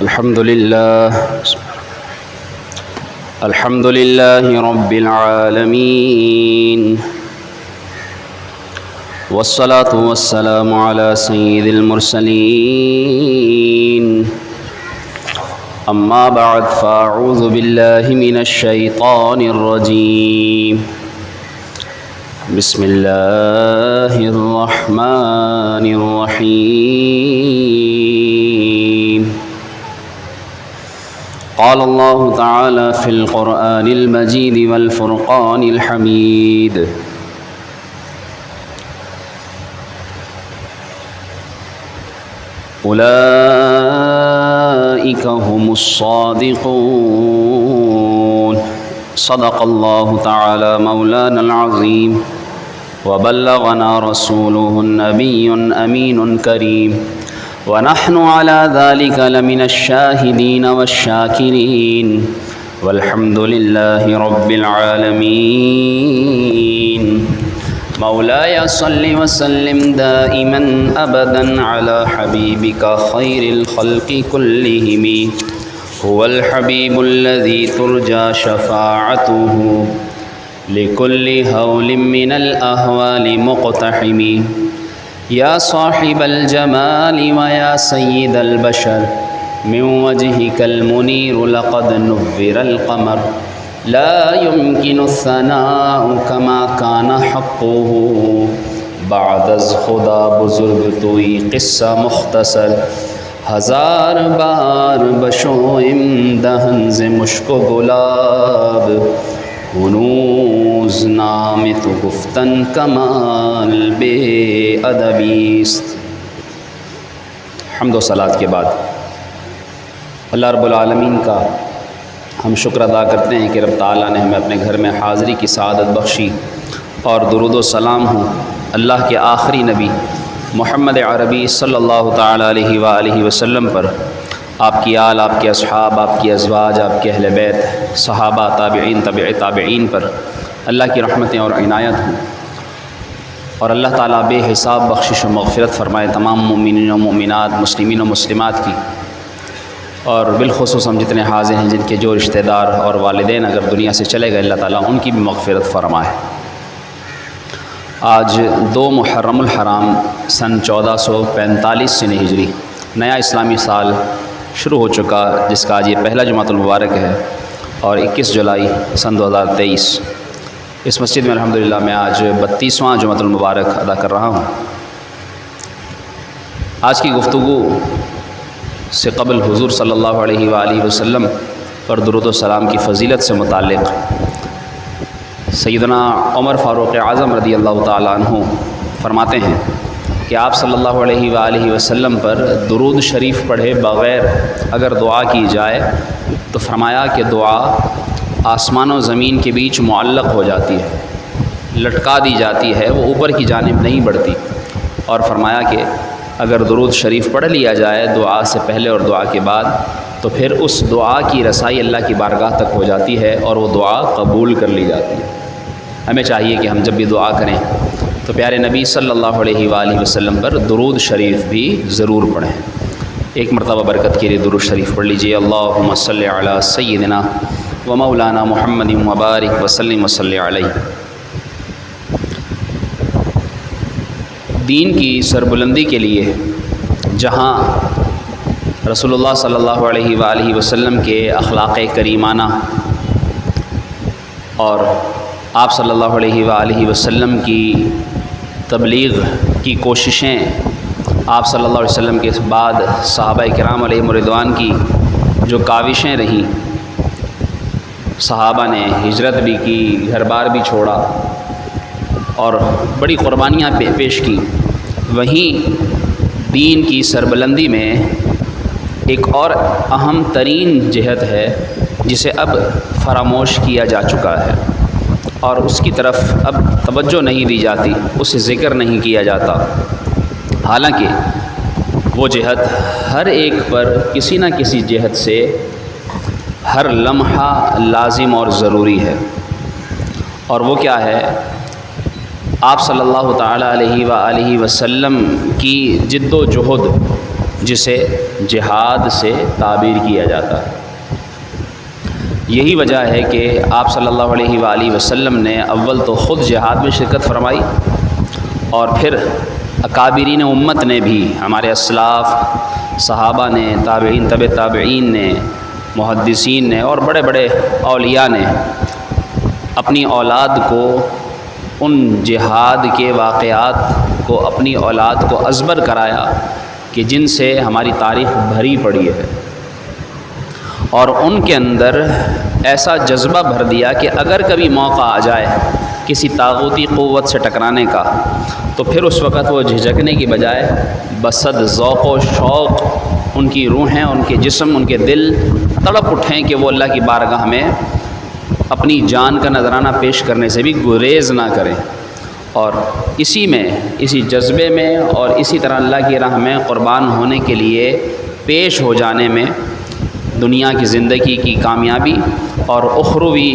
الحمد لله رب العالمين، والصلاة والسلام على سيد المرسلين. أما بعد، فأعوذ بالله من الشيطان الرجيم. بسم الله الرحمن الرحيم. قال الله تعالى في القرآن المجيد والفرقان الحميد: أولئك هم الصادقون. صدق الله تعالى مولانا العظيم، وبلغنا رسوله النبي الأمين الكريم، ونحن على ذلك لمن الشاهدين والشاكرين، والحمد لله رب العالمين. مولاي صل وسلم دائما أبدا على حبيبك خير الخلق كلهم، هو الحبيب الذي ترجى شفاعته لكل هول من الأهوال مقتحم. يا صاحب الجمال ويا سيد البشر، من وجهك المنير لقد نور القمر. لا يمكن الثناء كما كان حقه، بعد از خدا بزرگ توی قصہ مختصر. ہزار بار بشویم دہن ز مشک و گلاب، ہنوز نام تو گفتن کمال بے ادبیست. حمد و صلات کے بعد اللہ رب العالمین کا ہم شکر ادا کرتے ہیں کہ رب تعالیٰ نے ہمیں اپنے گھر میں حاضری کی سعادت بخشی، اور درود و سلام ہوں اللہ کے آخری نبی محمد عربی صلی اللہ تعالیٰ علیہ وآلہ وسلم پر، آپ کی آل، آپ کے اصحاب، آپ کی ازواج، آپ کے اہل بیت، صحابہ، تابعین، تبع تابعین پر اللہ کی رحمتیں اور عنایت ہوں، اور اللہ تعالیٰ بے حساب بخشش و مغفرت فرمائے تمام مومنین و مومنات، مسلمین و مسلمات کی، اور بالخصوص ہم جتنے حاضر ہیں جن کے جو رشتہ دار اور والدین اگر دنیا سے چلے گئے، اللہ تعالیٰ ان کی بھی مغفرت فرمائے. آج 2 محرم الحرام سن 1445 سن ہجری، نیا اسلامی سال شروع ہو چکا، جس کا آج یہ پہلا جمعۃ المبارک ہے، اور 21 جولائی سن 2023 اس مسجد میں الحمدللہ میں آج 32واں جمعۃ المبارک ادا کر رہا ہوں. آج کی گفتگو سے قبل حضور صلی اللہ علیہ وآلہ وسلم پر درود و سلام کی فضیلت سے متعلق سیدنا عمر فاروق اعظم رضی اللہ تعالیٰ عنہ فرماتے ہیں کہ آپ صلی اللہ علیہ وآلہ وسلم پر درود شریف پڑھے بغیر اگر دعا کی جائے تو فرمایا کہ دعا آسمان و زمین کے بیچ معلق ہو جاتی ہے، لٹکا دی جاتی ہے، وہ اوپر کی جانب نہیں بڑھتی. اور فرمایا کہ اگر درود شریف پڑھ لیا جائے دعا سے پہلے اور دعا کے بعد تو پھر اس دعا کی رسائی اللہ کی بارگاہ تک ہو جاتی ہے، اور وہ دعا قبول کر لی جاتی ہے. ہمیں چاہیے کہ ہم جب بھی دعا کریں تو پیارے نبی صلی اللہ علیہ وآلہ وسلم پر درود شریف بھی ضرور پڑھیں. ایک مرتبہ برکت کے لیے درود شریف پڑھ لیجئے. اللہم صلی علی سیدنا و مولانا محمد مبارک وسلم وصلی علیہ. دین کی سربلندی کے لیے جہاں رسول اللہ صلی اللہ علیہ وآلہ وسلم کے اخلاق کریمانہ اور آپ صلی اللہ علیہ وآلہ وسلم کی تبلیغ کی کوششیں، آپ صلی اللہ علیہ وسلم کے بعد صحابہ کرام علیہم رضوان کی جو کاوشیں رہیں، صحابہ نے ہجرت بھی کی، گھر بار بھی چھوڑا اور بڑی قربانیاں پیش کی، وہیں دین کی سربلندی میں ایک اور اہم ترین جہت ہے جسے اب فراموش کیا جا چکا ہے، اور اس کی طرف اب توجہ نہیں دی جاتی، اسے ذکر نہیں کیا جاتا، حالانکہ وہ جہت ہر ایک پر کسی نہ کسی جہت سے ہر لمحہ لازم اور ضروری ہے. اور وہ کیا ہے؟ آپ صلی اللہ تعالیٰ علیہ وآلہ وسلم کی جد و جہد جسے جہاد سے تعبیر کیا جاتا ہے۔ یہی وجہ ہے کہ آپ صلی اللہ علیہ وآلہ وسلم نے اول تو خود جہاد میں شرکت فرمائی، اور پھر اکابرین امت نے بھی، ہمارے اسلاف صحابہ نے، تابعین تبع تابعین نے، محدثین نے اور بڑے بڑے اولیاء نے اپنی اولاد کو ان جہاد کے واقعات کو، اپنی اولاد کو ازبر کرایا کہ جن سے ہماری تاریخ بھری پڑی ہے، اور ان کے اندر ایسا جذبہ بھر دیا کہ اگر کبھی موقع آ جائے کسی طاغوتی قوت سے ٹکرانے کا تو پھر اس وقت وہ جھجکنے کی بجائے بصد ذوق و شوق ان کی روحیں، ان کے جسم، ان کے دل تڑپ اٹھیں کہ وہ اللہ کی بارگاہ میں اپنی جان کا نذرانہ پیش کرنے سے بھی گریز نہ کریں۔ اور اسی جذبے میں اور اسی طرح اللہ کی راہ میں قربان ہونے کے لیے پیش ہو جانے میں دنیا کی زندگی کی کامیابی اور اخروی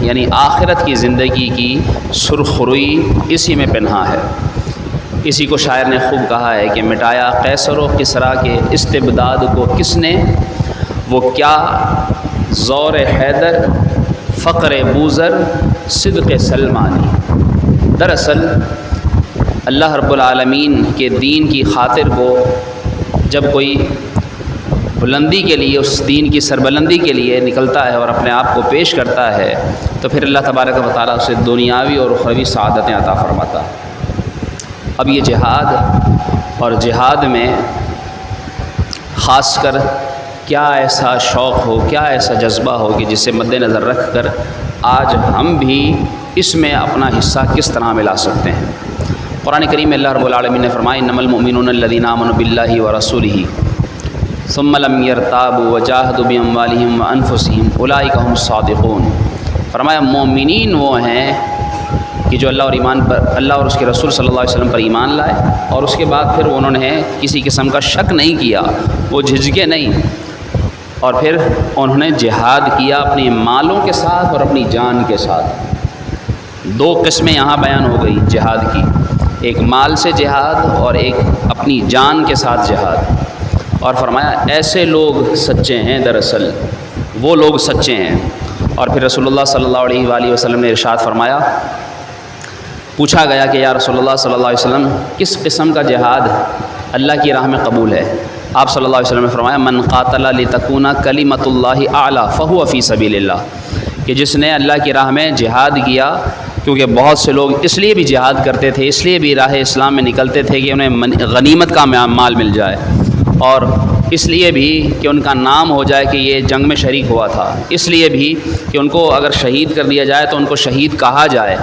یعنی آخرت کی زندگی کی سرخروئی اسی میں پنہا ہے۔ اسی کو شاعر نے خوب کہا ہے کہ مٹایا قیصر و کسریٰ کے استبداد کو کس نے، وہ کیا زور حیدر فقر بوذر صدق سلمانی۔ دراصل اللہ رب العالمین کے دین کی خاطر کو جب کوئی بلندی کے لیے، اس دین کی سربلندی کے لیے نکلتا ہے اور اپنے آپ کو پیش کرتا ہے تو پھر اللہ تبارک و تعالیٰ اسے دنیاوی اور اخروی سعادتیں عطا فرماتا ہے۔ اب یہ جہاد، اور جہاد میں خاص کر کیا ایسا شوق ہو، کیا ایسا جذبہ ہو کہ جسے مد نظر رکھ کر آج ہم بھی اس میں اپنا حصہ کس طرح ملا سکتے ہیں۔ قرآن کریم میں اللہ رب العالمین نے فرمایا انما المؤمنون الذین آمنوا باللہ ورسولہ ثم لم يرتابوا وجاهدوا باموالهم وانفسهم اولئک هم الصادقون۔ فرمایا مومنین وہ ہیں کہ جو اللہ اور اس کے رسول صلی اللہ علیہ وسلم پر ایمان لائے، اور اس کے بعد پھر انہوں نے کسی قسم کا شک نہیں کیا، وہ جھجکے نہیں، اور پھر انہوں نے جہاد کیا اپنی مالوں کے ساتھ اور اپنی جان کے ساتھ۔ دو قسمیں یہاں بیان ہو گئی جہاد کی، ایک مال سے جہاد اور ایک اپنی جان کے ساتھ جہاد۔ اور فرمایا ایسے لوگ سچے ہیں، دراصل وہ لوگ سچے ہیں۔ اور پھر رسول اللہ صلی اللہ علیہ وآلہ وسلم نے ارشاد فرمایا، پوچھا گیا کہ یا رسول اللہ صلی اللہ علیہ وسلم کس قسم کا جہاد اللہ کی راہ میں قبول ہے؟ آپ صلی اللہ علیہ وسلم نے فرمایا من قاتل لتکون کلمۃ اللہ اعلیٰ فہو فی سبیل اللہ، کہ جس نے اللہ کی راہ میں جہاد کیا، کیونکہ بہت سے لوگ اس لیے بھی جہاد کرتے تھے، اس لیے بھی راہ اسلام میں نکلتے تھے کہ انہیں غنیمت کا مال مل جائے، اور اس لیے بھی کہ ان کا نام ہو جائے کہ یہ جنگ میں شریک ہوا تھا، اس لیے بھی کہ ان کو اگر شہید کر دیا جائے تو ان کو شہید کہا جائے،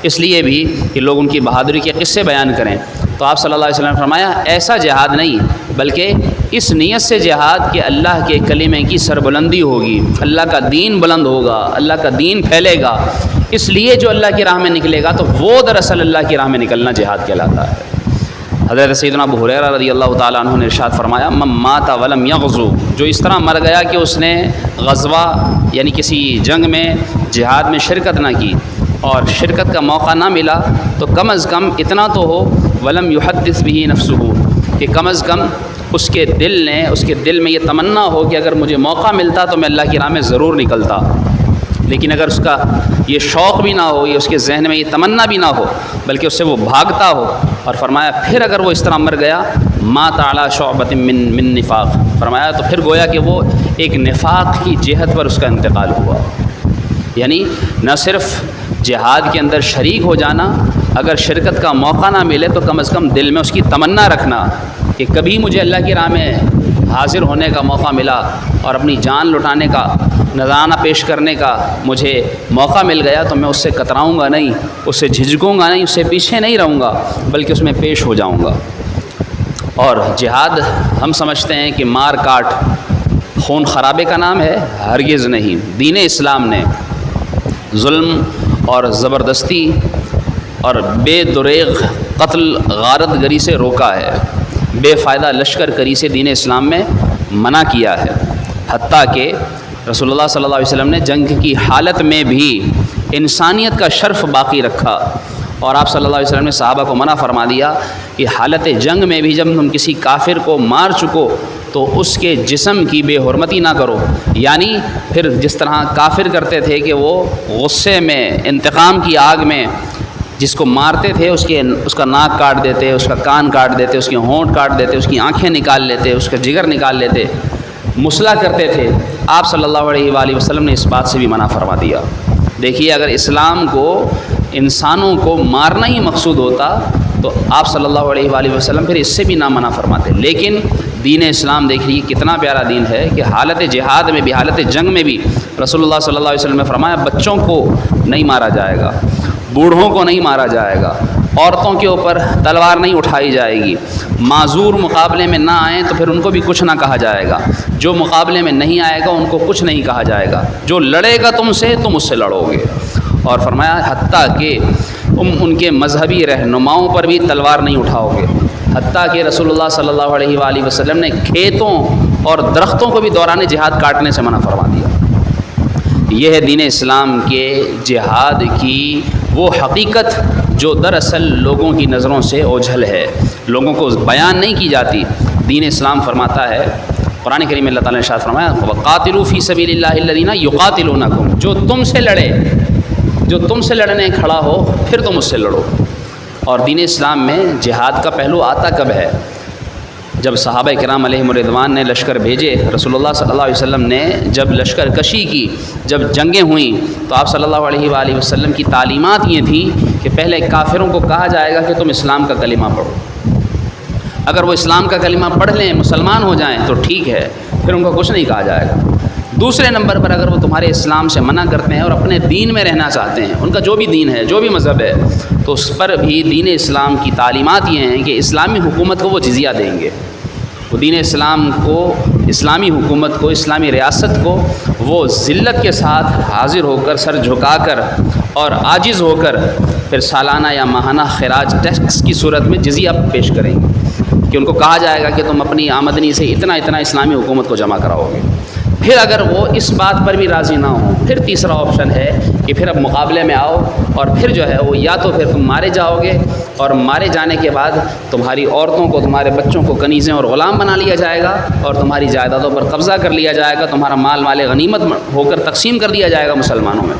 اس لیے بھی کہ لوگ ان کی بہادری کے قصے بیان کریں۔ تو آپ صلی اللہ علیہ وسلم نے فرمایا ایسا جہاد نہیں، بلکہ اس نیت سے جہاد کہ اللہ کے کلمے کی سربلندی ہوگی، اللہ کا دین بلند ہوگا، اللہ کا دین پھیلے گا، اس لیے جو اللہ کی راہ میں نکلے گا تو وہ دراصل اللہ کی راہ میں نکلنا جہاد کہلاتا ہے۔ حضرت سیدنا ابو ہریرہ رضی اللہ تعالیٰ عنہ نے ارشاد فرمایا من مات ولم یغزو، جو اس طرح مر گیا کہ اس نے غزوہ یعنی کسی جنگ میں جہاد میں شرکت نہ کی اور شرکت کا موقع نہ ملا، تو کم از کم اتنا تو ہو ولم یحدث به نفسه، کہ کم از کم اس کے دل میں یہ تمنا ہو کہ اگر مجھے موقع ملتا تو میں اللہ کی راہ میں ضرور نکلتا، لیکن اگر اس کا یہ شوق بھی نہ ہو، یہ اس کے ذہن میں یہ تمنا بھی نہ ہو، بلکہ اس سے وہ بھاگتا ہو، اور فرمایا پھر اگر وہ اس طرح مر گیا مات علی شعبۃ من نفاق، فرمایا تو پھر گویا کہ وہ ایک نفاق کی جہت پر اس کا انتقال ہوا۔ یعنی نہ صرف جہاد کے اندر شریک ہو جانا، اگر شرکت کا موقع نہ ملے تو کم از کم دل میں اس کی تمنا رکھنا کہ کبھی مجھے اللہ کی راہ میں حاضر ہونے کا موقع ملا اور اپنی جان لٹانے کا، نذرانہ پیش کرنے کا مجھے موقع مل گیا تو میں اس سے کتراؤں گا نہیں، اس سے جھجکوں گا نہیں، اس سے پیچھے نہیں رہوں گا، بلکہ اس میں پیش ہو جاؤں گا۔ اور جہاد ہم سمجھتے ہیں کہ مار کاٹ، خون خرابے کا نام ہے، ہرگز نہیں۔ دین اسلام نے ظلم اور زبردستی اور بے دریغ قتل غارت گری سے روکا ہے، بے فائدہ لشکر کری سے دین اسلام میں منع کیا ہے، حتیٰ کہ رسول اللہ صلی اللہ علیہ وسلم نے جنگ کی حالت میں بھی انسانیت کا شرف باقی رکھا، اور آپ صلی اللہ علیہ وسلم نے صحابہ کو منع فرما دیا کہ حالت جنگ میں بھی جب تم کسی کافر کو مار چکو تو اس کے جسم کی بے حرمتی نہ کرو. یعنی پھر جس طرح کافر کرتے تھے کہ وہ غصے میں انتقام کی آگ میں جس کو مارتے تھے اس کا ناک کاٹ دیتے، اس کا کان کاٹ دیتے، اس کے ہونٹ کاٹ دیتے، اس کی آنکھیں نکال لیتے، اس کا جگر نکال لیتے، مصلح کرتے تھے. آپ صلی اللہ علیہ وآلہ وسلم نے اس بات سے بھی منع فرما دیا. دیکھیے اگر اسلام کو انسانوں کو مارنا ہی مقصود ہوتا تو آپ صلی اللہ علیہ وآلہ وسلم پھر اس سے بھی نہ منع فرماتے. لیکن دین اسلام دیکھیے کتنا پیارا دین ہے کہ حالت جہاد میں بھی، حالت جنگ میں بھی رسول اللہ صلی اللہ علیہ وسلم نے فرمایا بچوں کو نہیں مارا جائے گا، بوڑھوں کو نہیں مارا جائے گا، عورتوں کے اوپر تلوار نہیں اٹھائی جائے گی، معذور مقابلے میں نہ آئیں تو پھر ان کو بھی کچھ نہ کہا جائے گا، جو مقابلے میں نہیں آئے گا ان کو کچھ نہیں کہا جائے گا، جو لڑے گا تم سے تم اس سے لڑو گے. اور فرمایا حتیٰ کہ تم ان کے مذہبی رہنماؤں پر بھی تلوار نہیں اٹھاؤ گے. حتیٰ کہ رسول اللہ صلی اللہ علیہ وآلہ وسلم نے کھیتوں اور درختوں کو بھی دوران جہاد کاٹنے سے منع فرما دیا. یہ ہے دین اسلام کے جہاد کی وہ حقیقت جو دراصل لوگوں کی نظروں سے اوجھل ہے، لوگوں کو بیان نہیں کی جاتی. دین اسلام فرماتا ہے، قرآن کریم میں اللہ تعالیٰ نے ارشاد فرمایا وَقَاتِلُوا فِي سَبِيلِ اللَّهِ الَّذِينَ يُقَاتِلُونَكُمْ، جو تم سے لڑنے کھڑا ہو پھر تم اس سے لڑو. اور دین اسلام میں جہاد کا پہلو آتا کب ہے؟ جب صحابہ کرام علیہم الرضوان نے لشکر بھیجے، رسول اللہ صلی اللہ علیہ وسلم نے جب لشکر کشی کی، جب جنگیں ہوئیں تو آپ صلی اللہ علیہ وآلہ وسلم کی تعلیمات یہ تھیں کہ پہلے کافروں کو کہا جائے گا کہ تم اسلام کا کلمہ پڑھو. اگر وہ اسلام کا کلمہ پڑھ لیں، مسلمان ہو جائیں تو ٹھیک ہے، پھر ان کو کچھ نہیں کہا جائے گا. دوسرے نمبر پر اگر وہ تمہارے اسلام سے منع کرتے ہیں اور اپنے دین میں رہنا چاہتے ہیں، ان کا جو بھی دین ہے، جو بھی مذہب ہے، تو اس پر بھی دین اسلام کی تعلیمات یہ ہیں کہ اسلامی حکومت کو وہ جزیہ دیں گے. وہ دین اسلام کو، اسلامی حکومت کو، اسلامی ریاست کو وہ ذلت کے ساتھ حاضر ہو کر، سر جھکا کر اور عاجز ہو کر پھر سالانہ یا ماہانہ خراج ٹیکس کی صورت میں جزیہ پیش کریں گے کہ ان کو کہا جائے گا کہ تم اپنی آمدنی سے اتنا اسلامی حکومت کو جمع کراؤ گے. پھر اگر وہ اس بات پر بھی راضی نہ ہوں، پھر تیسرا آپشن ہے کہ پھر اب مقابلے میں آؤ اور پھر جو ہے وہ یا تو پھر تم مارے جاؤ گے اور مارے جانے کے بعد تمہاری عورتوں کو، تمہارے بچوں کو کنیزیں اور غلام بنا لیا جائے گا اور تمہاری جائیدادوں پر قبضہ کر لیا جائے گا، تمہارا مال غنیمت ہو کر تقسیم کر دیا جائے گا مسلمانوں میں.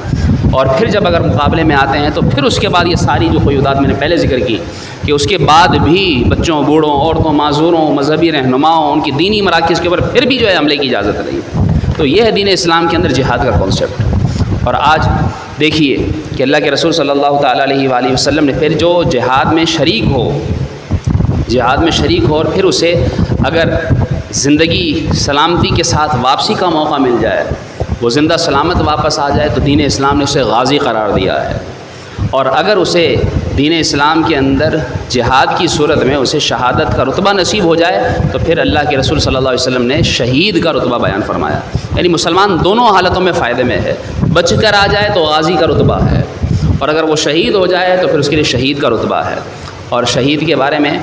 اور پھر جب اگر مقابلے میں آتے ہیں تو پھر اس کے بعد یہ ساری جو قیودات میں نے پہلے ذکر کی کہ اس کے بعد بھی بچوں، بوڑھوں، عورتوں، معذوروں، مذہبی رہنماؤں، ان کی دینی مراکز کے اوپر پھر بھی جو ہے حملے کی اجازت نہیں. تو یہ ہے دین اسلام کے اندر جہاد کا کانسیپٹ. اور آج دیکھیے کہ اللہ کے رسول صلی اللہ تعالیٰ علیہ وآلہ وسلم نے پھر جو جہاد میں شریک ہو اور پھر اسے اگر زندگی سلامتی کے ساتھ واپسی کا موقع مل جائے، وہ زندہ سلامت واپس آ جائے، تو دین اسلام نے اسے غازی قرار دیا ہے. اور اگر اسے دین اسلام کے اندر جہاد کی صورت میں اسے شہادت کا رتبہ نصیب ہو جائے تو پھر اللہ کے رسول صلی اللہ علیہ وسلم نے شہید کا رتبہ بیان فرمایا. یعنی مسلمان دونوں حالتوں میں فائدے میں ہے. بچ کر آ جائے تو غازی کا رتبہ ہے، اور اگر وہ شہید ہو جائے تو پھر اس کے لیے شہید کا رتبہ ہے. اور شہید کے بارے میں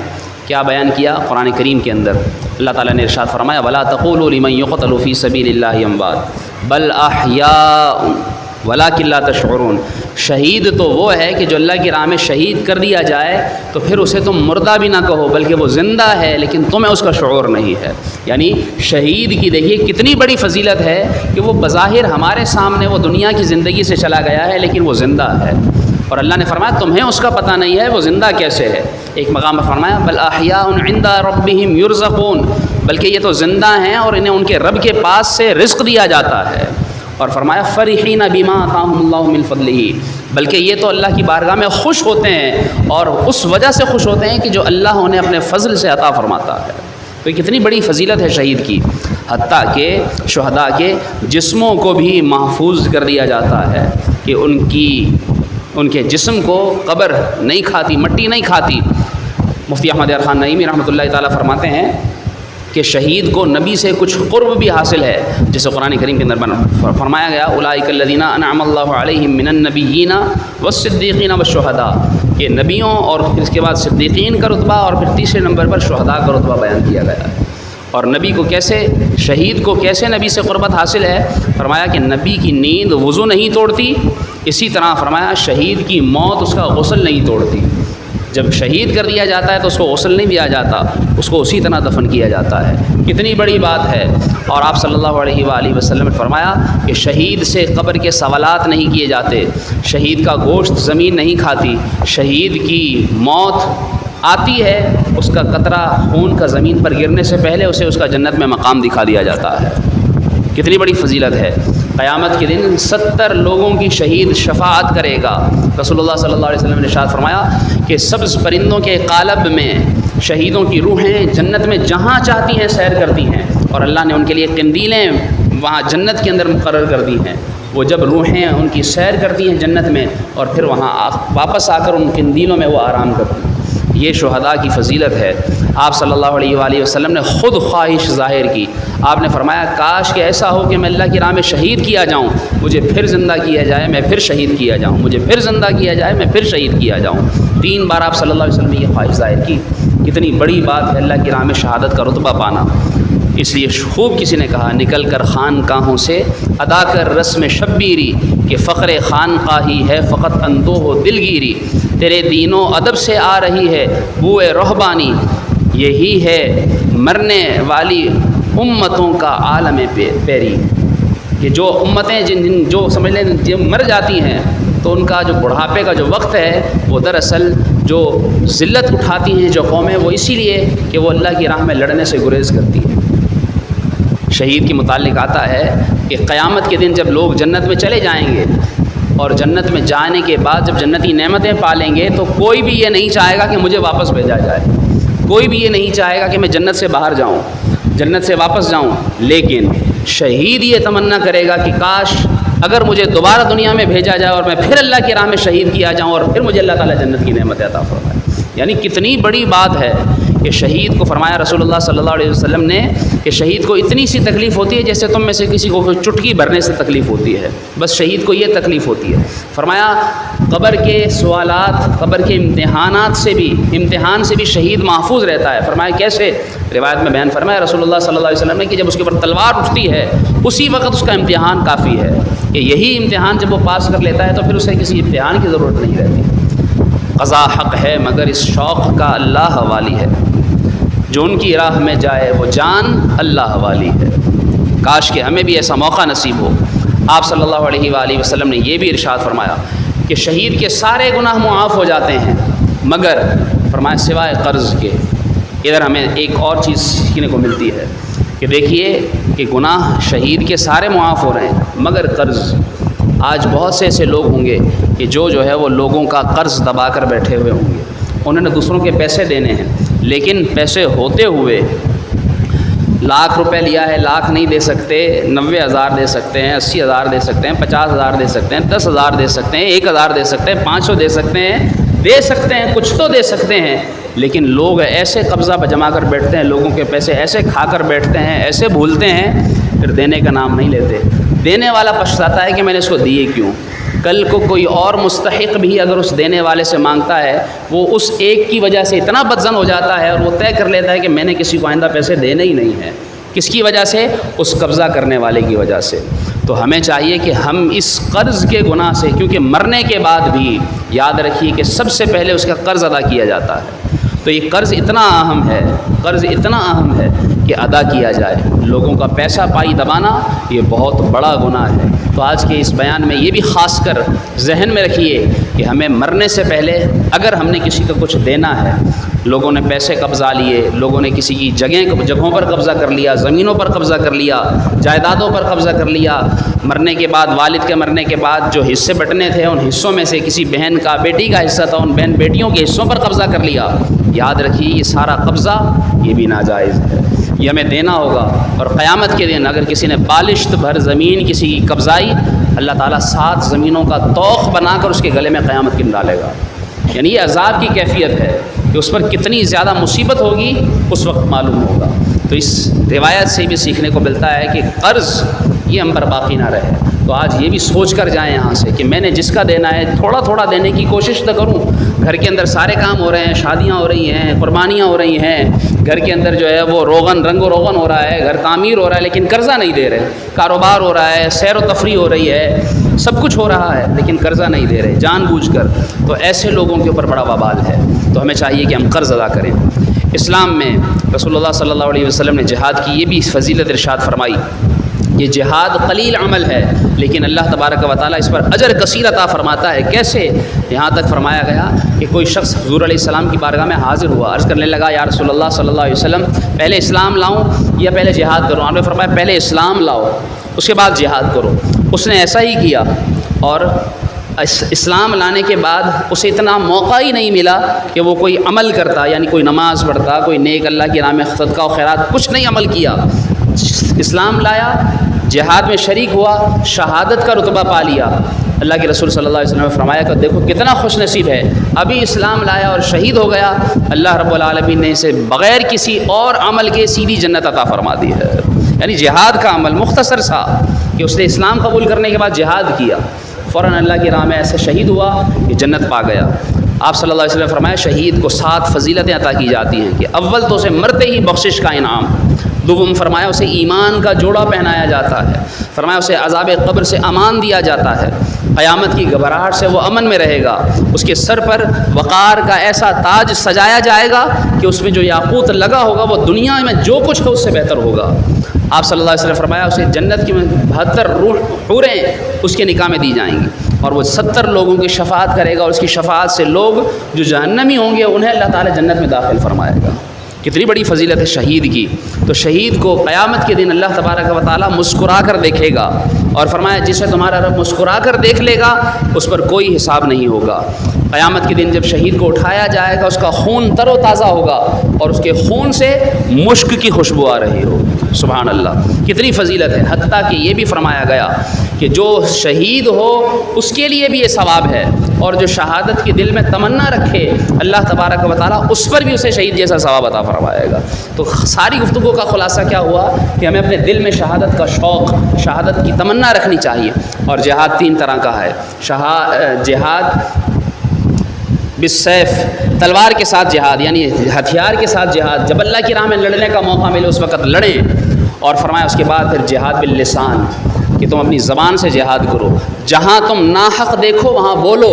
کیا بیان کیا قرآن کریم کے اندر؟ اللہ تعالیٰ نے ارشاد فرمایا وَلَا تَقُولُوا لِمَن يُقْتَلُ فِي سَبِيلِ اللَّهِ أَمْوَاتٌ بَلْ أَحْيَاءٌ وَلَٰكِن لَّا تَشْعُرُونَ. شہید تو وہ ہے کہ جو اللہ کی راہ میں شہید کر دیا جائے تو پھر اسے تم مردہ بھی نہ کہو، بلکہ وہ زندہ ہے لیکن تمہیں اس کا شعور نہیں ہے. یعنی شہید کی دیکھیے کتنی بڑی فضیلت ہے کہ وہ بظاہر ہمارے سامنے وہ دنیا کی زندگی سے چلا گیا ہے لیکن وہ زندہ ہے. اور اللہ نے فرمایا تمہیں اس کا پتہ نہیں ہے وہ زندہ کیسے ہے. ایک مقام میں فرمایا بل احیاء عند ربهم یرزقون، بلکہ یہ تو زندہ ہیں اور انہیں ان کے رب کے پاس سے رزق دیا جاتا ہے. اور فرمایا فرحین بما آتاہم اللہ من فضلہ، بلکہ یہ تو اللہ کی بارگاہ میں خوش ہوتے ہیں اور اس وجہ سے خوش ہوتے ہیں کہ جو اللہ انہیں اپنے فضل سے عطا فرماتا ہے. تو یہ کتنی بڑی فضیلت ہے شہید کی. حتیٰ کہ شہداء کے جسموں کو بھی محفوظ کر دیا جاتا ہے کہ ان کے جسم کو قبر نہیں کھاتی، مٹی نہیں کھاتی. مفتی احمد یار خان نعیمی رحمۃ اللہ تعالیٰ فرماتے ہیں کہ شہید کو نبی سے کچھ قرب بھی حاصل ہے، جیسے قرآن کریم کے اندر فرمایا گیا اولئک الذین انعم اللہ علیہم من النبیین والصدیقین والشہداء، کہ نبیوں اور پھر اس کے بعد صدیقین کا رتبہ اور پھر تیسرے نمبر پر شہداء کا رتبہ بیان کیا گیا ہے. اور نبی کو کیسے، شہید کو کیسے نبی سے قربت حاصل ہے؟ فرمایا کہ نبی کی نیند وضو نہیں توڑتی، اسی طرح فرمایا شہید کی موت اس کا غسل نہیں توڑتی. جب شہید کر دیا جاتا ہے تو اس کو غسل نہیں دیا جاتا، اس کو اسی طرح دفن کیا جاتا ہے۔ کتنی بڑی بات ہے۔ اور آپ صلی اللہ علیہ وآلہ وسلم نے فرمایا کہ شہید سے قبر کے سوالات نہیں کیے جاتے، شہید کا گوشت زمین نہیں کھاتی، شہید کی موت آتی ہے، اس کا قطرہ خون کا زمین پر گرنے سے پہلے اسے اس کا جنت میں مقام دکھا دیا جاتا ہے۔ کتنی بڑی فضیلت ہے۔ قیامت کے دن 70 لوگوں کی شہید شفاعت کرے گا۔ رسول اللہ صلی اللہ علیہ وسلم نے ارشاد فرمایا کہ سبز پرندوں کے قالب میں شہیدوں کی روحیں جنت میں جہاں چاہتی ہیں سیر کرتی ہیں، اور اللہ نے ان کے لیے قندیلیں وہاں جنت کے اندر مقرر کر دی ہیں۔ وہ جب روحیں ان کی سیر کرتی ہیں جنت میں، اور پھر وہاں واپس آ کر ان قندیلوں میں وہ آرام کرتی ہیں۔ یہ شہداء کی فضیلت ہے۔ آپ صلی اللہ علیہ وآلہ وسلم نے خود خواہش ظاہر کی۔ آپ نے فرمایا کاش کہ ایسا ہو کہ میں اللہ کی راہ میں شہید کیا جاؤں، مجھے پھر زندہ کیا جائے میں پھر شہید کیا جاؤں، مجھے پھر زندہ کیا جائے میں پھر شہید کیا جاؤں۔ 3 بار آپ صلی اللہ علیہ وسلم نے یہ خواہش ظاہر کی۔ کتنی بڑی بات ہے اللہ کی راہ میں شہادت کا رتبہ پانا۔ اس لیے خوب کسی نے کہا نکل کر خانقاہوں سے ادا کر رسم شبیری، کہ فقر خانقاہی ہے فقط اندوہ و دلگیری، تیرے دین و ادب سے آ رہی ہے بوئے رہبانی، یہی ہے مرنے والی امتوں کا عالم پیری، کہ جو امتیں جو سمجھ لیں جو مر جاتی ہیں تو ان کا جو بڑھاپے کا جو وقت ہے وہ دراصل جو ذلت اٹھاتی ہیں جو قومیں، وہ اسی لیے کہ وہ اللہ کی راہ میں لڑنے سے گریز کرتی ہیں۔ شہید کے متعلق آتا ہے کہ قیامت کے دن جب لوگ جنت میں چلے جائیں گے، اور جنت میں جانے کے بعد جب جنتی نعمتیں پالیں گے تو کوئی بھی یہ نہیں چاہے گا کہ مجھے واپس بھیجا جائے، کوئی بھی یہ نہیں چاہے گا کہ میں جنت سے باہر جاؤں، جنت سے واپس جاؤں، لیکن شہید یہ تمنا کرے گا کہ کاش اگر مجھے دوبارہ دنیا میں بھیجا جائے اور میں پھر اللہ کی راہ میں شہید کیا جاؤں، اور پھر مجھے اللہ تعالیٰ جنت کی نعمت عطا فرمائے۔ یعنی کتنی بڑی بات ہے کہ شہید کو فرمایا رسول اللہ صلی اللہ علیہ وسلم نے کہ شہید کو اتنی سی تکلیف ہوتی ہے جیسے تم میں سے کسی کو چٹکی بھرنے سے تکلیف ہوتی ہے، بس شہید کو یہ تکلیف ہوتی ہے۔ فرمایا قبر کے سوالات، قبر کے امتحان سے بھی شہید محفوظ رہتا ہے۔ فرمایا کیسے؟ روایت میں بیان فرمایا رسول اللہ صلی اللہ علیہ وسلم نے کہ جب اس کے اوپر تلوار اٹھتی ہے اسی وقت اس کا امتحان کافی ہے، کہ یہی امتحان جب وہ پاس کر لیتا ہے تو پھر اسے کسی امتحان کی ضرورت نہیں رہتی۔ قضا حق ہے مگر اس شوق کا اللہ والی ہے، جو ان کی راہ میں جائے وہ جان اللہ والی ہے۔ کاش کہ ہمیں بھی ایسا موقع نصیب ہو۔ آپ صلی اللہ علیہ وآلہ وسلم نے یہ بھی ارشاد فرمایا کہ شہید کے سارے گناہ معاف ہو جاتے ہیں مگر فرمایا سوائے قرض کے۔ ادھر ہمیں ایک اور چیز سیکھنے کو ملتی ہے کہ دیکھیے کہ گناہ شہید کے سارے معاف ہو رہے ہیں مگر قرض۔ آج بہت سے ایسے لوگ ہوں گے کہ جو ہے وہ لوگوں کا قرض دبا کر بیٹھے ہوئے ہوں گے، انہوں نے دوسروں کے پیسے دینے ہیں، لیکن پیسے ہوتے ہوئے 1,00,000 روپے لیا ہے، 1,00,000 نہیں دے سکتے، 90,000 دے سکتے ہیں، 80,000 دے سکتے ہیں، 50,000 دے سکتے ہیں، 10,000 دے سکتے ہیں، 1,000 دے سکتے ہیں، 500 دے سکتے ہیں، کچھ تو دے سکتے ہیں، لیکن لوگ ایسے قبضہ پہ جما کر بیٹھتے ہیں، لوگوں کے پیسے ایسے کھا کر بیٹھتے ہیں، ایسے بھولتے ہیں، پھر دینے کا نام نہیں لیتے۔ دینے والا پچھتاتا ہے کہ میں نے اس کو دیے کیوں۔ کل کو کوئی اور مستحق بھی اگر اس دینے والے سے مانگتا ہے، وہ اس ایک کی وجہ سے اتنا بدظن ہو جاتا ہے اور وہ طے کر لیتا ہے کہ میں نے کسی کو آئندہ پیسے دینے ہی نہیں ہیں۔ کس کی وجہ سے؟ اس قبضہ کرنے والے کی وجہ سے۔ تو ہمیں چاہیے کہ ہم اس قرض کے گناہ سے، کیونکہ مرنے کے بعد بھی یاد رکھیے کہ سب سے پہلے اس کا قرض ادا کیا جاتا ہے، تو یہ قرض اتنا اہم ہے، قرض اتنا اہم ہے کہ ادا کیا جائے۔ لوگوں کا پیسہ پائی دبانا یہ بہت بڑا گناہ ہے۔ تو آج کے اس بیان میں یہ بھی خاص کر ذہن میں رکھیے کہ ہمیں مرنے سے پہلے اگر ہم نے کسی کو کچھ دینا ہے، لوگوں نے پیسے قبضہ لیے، لوگوں نے کسی کی جگہوں پر قبضہ کر لیا، زمینوں پر قبضہ کر لیا، جائیدادوں پر قبضہ کر لیا، مرنے کے بعد والد کے مرنے کے بعد جو حصے بٹنے تھے ان حصوں میں سے کسی بہن کا، بیٹی کا حصہ تھا، ان بہن بیٹیوں کے حصوں پر قبضہ کر لیا۔ یاد رکھیے یہ سارا قبضہ یہ بھی ناجائز ہے، یہ ہمیں دینا ہوگا۔ اور قیامت کے دن اگر کسی نے بالشت بھر زمین کسی کی قبضائی، اللہ تعالیٰ 7 زمینوں کا توق بنا کر اس کے گلے میں قیامت کے دن ڈالے گا۔ یعنی یہ عذاب کی کیفیت ہے کہ اس پر کتنی زیادہ مصیبت ہوگی اس وقت معلوم ہوگا۔ تو اس روایت سے بھی سیکھنے کو ملتا ہے کہ قرض یہ ہم پر باقی نہ رہے۔ تو آج یہ بھی سوچ کر جائیں یہاں سے کہ میں نے جس کا دینا ہے تھوڑا تھوڑا دینے کی کوشش تو کروں. گھر کے اندر سارے کام ہو رہے ہیں، شادیاں ہو رہی ہیں، قربانیاں ہو رہی ہیں، گھر کے اندر جو ہے وہ رنگ و روغن ہو رہا ہے، گھر تعمیر ہو رہا ہے، لیکن قرضہ نہیں دے رہے. کاروبار ہو رہا ہے، سیر و تفریح ہو رہی ہے، سب کچھ ہو رہا ہے، لیکن قرضہ نہیں دے رہے جان بوجھ کر. تو ایسے لوگوں کے اوپر بڑا وبال ہے. تو ہمیں چاہیے کہ ہم قرض ادا کریں. اسلام میں رسول اللہ صلی اللہ علیہ وسلم نے جہاد کی یہ بھی فضیلت ارشاد فرمائی. یہ جہاد قلیل عمل ہے لیکن اللہ تبارک و تعالیٰ اس پر اجر کثیر عطا فرماتا ہے. کیسے؟ یہاں تک فرمایا گیا کہ کوئی شخص حضور علیہ السلام کی بارگاہ میں حاضر ہوا، عرض کرنے لگا یا رسول اللہ صلی اللہ علیہ وسلم پہلے اسلام لاؤں یا پہلے جہاد کروں؟ آپ نے فرمایا پہلے اسلام لاؤ اس کے بعد جہاد کرو. اس نے ایسا ہی کیا اور اسلام لانے کے بعد اسے اتنا موقع ہی نہیں ملا کہ وہ کوئی عمل کرتا، یعنی کوئی نماز پڑھتا، کوئی نیک اللہ کے نام میں صدقہ و خیرات، کچھ نہیں عمل کیا. اسلام لایا، جہاد میں شریک ہوا، شہادت کا رتبہ پا لیا. اللہ کے رسول صلی اللہ علیہ وسلم نے فرمایا کہ دیکھو کتنا خوش نصیب ہے، ابھی اسلام لایا اور شہید ہو گیا، اللہ رب العالمین نے اسے بغیر کسی اور عمل کے سیدھی جنت عطا فرما دی ہے. یعنی جہاد کا عمل مختصر سا کہ اس نے اسلام قبول کرنے کے بعد جہاد کیا، فوراً اللہ کی راہ میں ایسے شہید ہوا کہ جنت پا گیا. آپ صلی اللہ علیہ وسلم نے فرمایا شہید کو 7 فضیلتیں عطا کی جاتی ہیں کہ اول تو اسے مرتے ہی بخشش کا انعام، دوم فرمایا اسے ایمان کا جوڑا پہنایا جاتا ہے، فرمایا اسے عذاب قبر سے امان دیا جاتا ہے، قیامت کی گھبراہٹ سے وہ امن میں رہے گا، اس کے سر پر وقار کا ایسا تاج سجایا جائے گا کہ اس میں جو یاقوت لگا ہوگا وہ دنیا میں جو کچھ ہو اس سے بہتر ہوگا. آپ صلی اللہ علیہ وسلم نے فرمایا اسے جنت کی 72 حوریں اس کے نکاح میں دی جائیں گی اور وہ 70 لوگوں کی شفاعت کرے گا اور اس کی شفاعت سے لوگ جو جہنمی ہوں گے انہیں اللہ تعالی جنت میں داخل فرمائے گا. کتنی بڑی فضیلت ہے شہید کی. تو شہید کو قیامت کے دن اللہ تبارک و تعالیٰ مسکرا کر دیکھے گا اور فرمایا جسے تمہارا رب مسکرا کر دیکھ لے گا اس پر کوئی حساب نہیں ہوگا. قیامت کے دن جب شہید کو اٹھایا جائے گا اس کا خون تر و تازہ ہوگا اور اس کے خون سے مشک کی خوشبو آ رہی ہوگی. سبحان اللہ، کتنی فضیلت ہے. حتیٰ کہ یہ بھی فرمایا گیا کہ جو شہید ہو اس کے لیے بھی یہ ثواب ہے اور جو شہادت کے دل میں تمنا رکھے اللہ تبارک و تعالیٰ اس پر بھی اسے شہید جیسا ثواب عطا فرمائے گا. تو ساری گفتگو کا خلاصہ کیا ہوا کہ ہمیں اپنے دل میں شہادت کا شوق، شہادت کی تمنا رکھنی چاہیے. اور جہاد 3 طرح کا ہے. جہاد بالسیف، تلوار کے ساتھ جہاد، یعنی ہتھیار کے ساتھ جہاد، جب اللہ کی راہ میں لڑنے کا موقع ملے اس وقت لڑیں. اور فرمایا اس کے بعد پھر جہاد باللسان کہ تم اپنی زبان سے جہاد کرو. جہاں تم ناحق دیکھو وہاں بولو،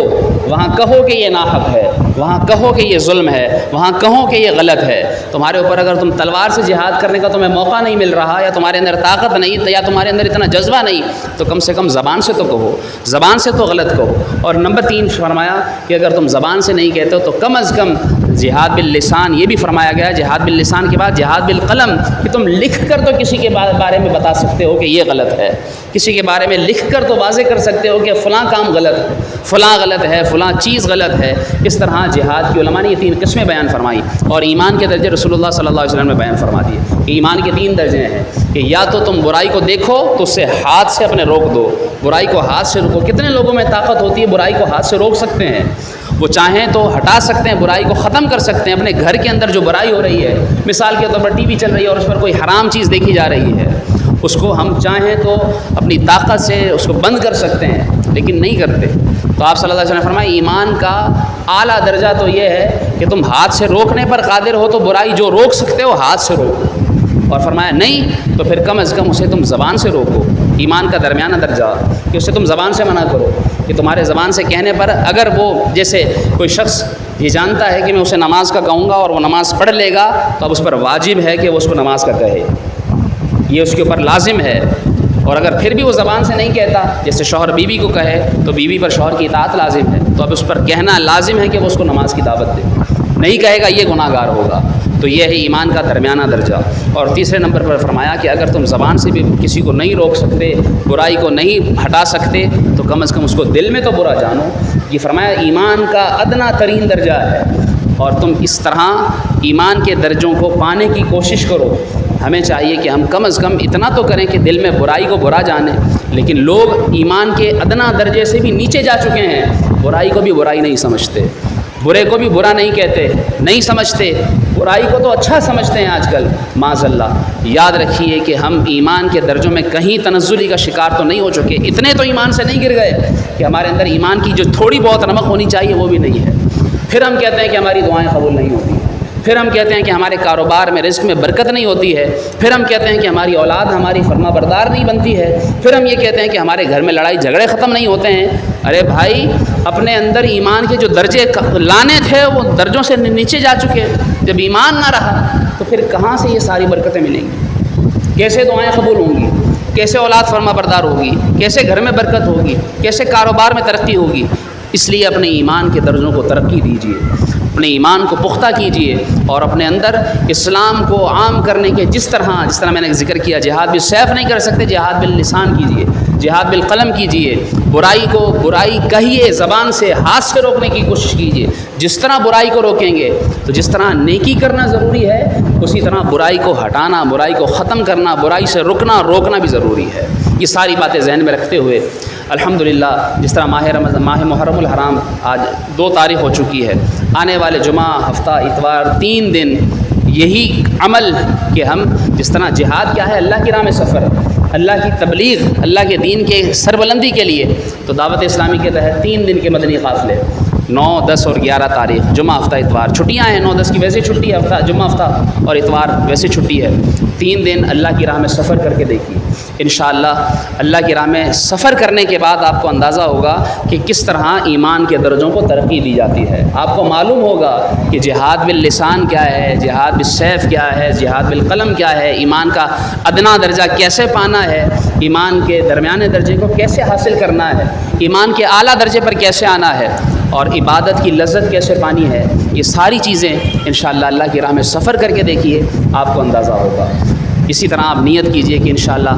وہاں کہو کہ یہ ناحق ہے، وہاں کہو کہ یہ ظلم ہے، وہاں کہو کہ یہ غلط ہے. تمہارے اوپر اگر تم تلوار سے جہاد کرنے کا تمہیں موقع نہیں مل رہا یا تمہارے اندر طاقت نہیں یا تمہارے اندر اتنا جذبہ نہیں تو کم سے کم زبان سے تو کہو، زبان سے تو غلط کہو. اور نمبر 3 فرمایا کہ اگر تم زبان سے نہیں کہتے ہو تو کم از کم جہاد باللسان. یہ بھی فرمایا گیا جہاد باللسان کے بعد جہاد بالقلم کہ تم لکھ کر تو کسی کے بارے میں بتا سکتے ہو کہ یہ غلط ہے، کسی کے بارے میں لکھ کر تو واضح کر سکتے ہو کہ فلاں کام غلط ہے، فلاں غلط ہے، فلاں چیز غلط ہے. اس طرح جہاد کی علماء نے یہ 3 قسمیں بیان فرمائی. اور ایمان کے درجے رسول اللہ صلی اللہ علیہ وسلم نے بیان فرما دیے کہ ایمان کے 3 درجے ہیں کہ یا تو تم برائی کو دیکھو تو اس سے ہاتھ سے اپنے روک دو، برائی کو ہاتھ سے روکو. کتنے لوگوں میں طاقت ہوتی ہے برائی کو ہاتھ سے روک سکتے ہیں، وہ چاہیں تو ہٹا سکتے ہیں، برائی کو ختم کر سکتے ہیں. اپنے گھر کے اندر جو برائی ہو رہی ہے، مثال کے طور پر ٹی وی چل رہی ہے اور اس پر کوئی حرام چیز دیکھی جا رہی ہے، اس کو ہم چاہیں تو اپنی طاقت سے اس کو بند کر سکتے ہیں لیکن نہیں کرتے. تو آپ صلی اللہ علیہ وسلم نے فرمایا ایمان کا اعلیٰ درجہ تو یہ ہے کہ تم ہاتھ سے روکنے پر قادر ہو تو برائی جو روک سکتے ہو ہاتھ سے روکو. اور فرمایا نہیں تو پھر کم از کم اسے تم زبان سے روکو. ایمان کا درمیانہ درجہ کہ اسے تم زبان سے منع کرو کہ تمہارے زبان سے کہنے پر اگر وہ جیسے کوئی شخص یہ جانتا ہے کہ میں اسے نماز کا کہوں گا اور وہ نماز پڑھ لے گا تو اب اس پر واجب ہے کہ وہ اس کو نماز کا کہے، یہ اس کے اوپر لازم ہے. اور اگر پھر بھی وہ زبان سے نہیں کہتا، جیسے شوہر بیوی کو کہے تو بیوی پر شوہر کی اطاعت لازم ہے، تو اب اس پر کہنا لازم ہے کہ وہ اس کو نماز کی دعوت دے. نہیں کہے گا یہ گناہ گار ہوگا. تو یہ ہے ایمان کا درمیانہ درجہ. اور تیسرے نمبر پر فرمایا کہ اگر تم زبان سے بھی کسی کو نہیں روک سکتے، برائی کو نہیں ہٹا سکتے تو کم از کم اس کو دل میں تو برا جانو. یہ فرمایا ایمان کا ادنا ترین درجہ ہے اور تم اس طرح ایمان کے درجوں کو پانے کی کوشش کرو. ہمیں چاہیے کہ ہم کم از کم اتنا تو کریں کہ دل میں برائی کو برا جانیں. لیکن لوگ ایمان کے ادنا درجے سے بھی نیچے جا چکے ہیں، برائی کو بھی برائی نہیں سمجھتے، برے کو بھی برا نہیں کہتے، نہیں سمجھتے، برائی کو تو اچھا سمجھتے ہیں آج کل معاذ اللہ۔ یاد رکھیے کہ ہم ایمان کے درجوں میں کہیں تنزلی کا شکار تو نہیں ہو چکے، اتنے تو ایمان سے نہیں گر گئے کہ ہمارے اندر ایمان کی جو تھوڑی بہت نمک ہونی چاہیے وہ بھی نہیں ہے۔ پھر ہم کہتے ہیں کہ ہماری دعائیں قبول نہیں ہوتی، پھر ہم کہتے ہیں کہ ہمارے کاروبار میں رزق میں برکت نہیں ہوتی ہے، پھر ہم کہتے ہیں کہ ہماری اولاد ہماری فرما بردار نہیں بنتی ہے، پھر ہم یہ کہتے ہیں کہ ہمارے گھر میں لڑائی جھگڑے ختم نہیں ہوتے ہیں۔ ارے بھائی، اپنے اندر ایمان کے جو درجے لانے تھے وہ درجوں سے نیچے جا چکے۔ جب ایمان نہ رہا تو پھر کہاں سے یہ ساری برکتیں ملیں گی؟ کیسے دعائیں قبول ہوں گی؟ کیسے اولاد فرما بردار ہوگی؟ کیسے گھر میں برکت ہوگی؟ کیسے کاروبار میں ترقی ہوگی؟ اس لیے اپنے ایمان کے درجوں کو ترقی دیجیے، اپنے ایمان کو پختہ کیجیے، اور اپنے اندر اسلام کو عام کرنے کے جس طرح میں نے ذکر کیا، جہاد بالسیف نہیں کر سکتے، جہاد باللسان کیجیے، جہاد بالقلم کیجیے۔ برائی کو برائی کہیے، زبان سے، ہاتھ سے روکنے کی کوشش کیجیے۔ جس طرح برائی کو روکیں گے تو جس طرح نیکی کرنا ضروری ہے، اسی طرح برائی کو ہٹانا، برائی کو ختم کرنا، برائی سے روکنا بھی ضروری ہے۔ یہ ساری باتیں ذہن میں رکھتے ہوئے الحمدللہ، جس طرح ماہ محرم الحرام آج 2 تاریخ ہو چکی ہے، آنے والے جمعہ، ہفتہ، اتوار 3 دن یہی عمل کہ ہم جس طرح جہاد کیا ہے، اللہ کی راہ میں سفر، اللہ کی تبلیغ، اللہ کے دین کے سربلندی کے لیے، تو دعوت اسلامی کے تحت 3 دن کے مدنی قافلے 9، 10 اور 11 تاریخ، جمعہ، ہفتہ، اتوار، چھٹیاں ہیں۔ 9، 10 کی ویسے چھٹی ہے، ہفتہ جمعہ ہفتہ اور اتوار ویسے چھٹی ہے۔ 3 دن اللہ کی راہ میں سفر کر کے دیکھیے، انشاءاللہ اللہ کی راہ میں سفر کرنے کے بعد آپ کو اندازہ ہوگا کہ کس طرح ایمان کے درجوں کو ترقی دی جاتی ہے۔ آپ کو معلوم ہوگا کہ جہاد باللسان کیا ہے، جہاد بالسیف کیا ہے، جہاد بالقلم کیا ہے، ایمان کا ادنا درجہ کیسے پانا ہے، ایمان کے درمیانے درجے کو کیسے حاصل کرنا ہے، ایمان کے اعلیٰ درجے پر کیسے آنا ہے، اور عبادت کی لذت کیسے پانی ہے۔ یہ ساری چیزیں انشاءاللہ اللہ کی راہ میں سفر کر کے دیکھیے، آپ کو اندازہ ہوگا۔ اسی طرح آپ نیت کیجئے کہ انشاءاللہ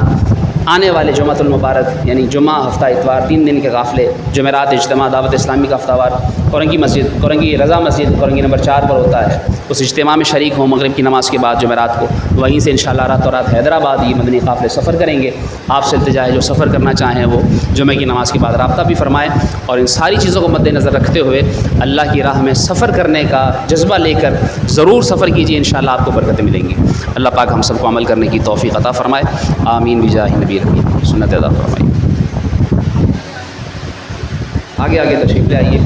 آنے والے جمعۃ المبارک، یعنی جمعہ، ہفتہ، اتوار 3 دن کے قافلے، جمعرات اجتماع دعوت اسلامی کا ہفتہ وار کورنگی رضا مسجد کورنگی نمبر 4 پر ہوتا ہے، اس اجتماع میں شریک ہوں مغرب کی نماز کے بعد جمعرات کو۔ وہیں سے انشاءاللہ راتوں رات حیدرآباد یہ مدنی قافلے سفر کریں گے۔ آپ سے التجا ہے جو سفر کرنا چاہیں وہ جمعہ کی نماز کے بعد رابطہ بھی فرمائیں، اور ان ساری چیزوں کو مد نظر رکھتے ہوئے اللہ کی راہ میں سفر کرنے کا جذبہ لے کر ضرور سفر کیجیے، انشاءاللہ آپ کو برکتیں ملیں گی۔ اللہ پاک ہم سب کو عمل کرنے کی توفیق عطا فرمائے، آمین بجاہ نبی الامین، سنت ادا فرمائے۔ آگے تشریف لے آئیے۔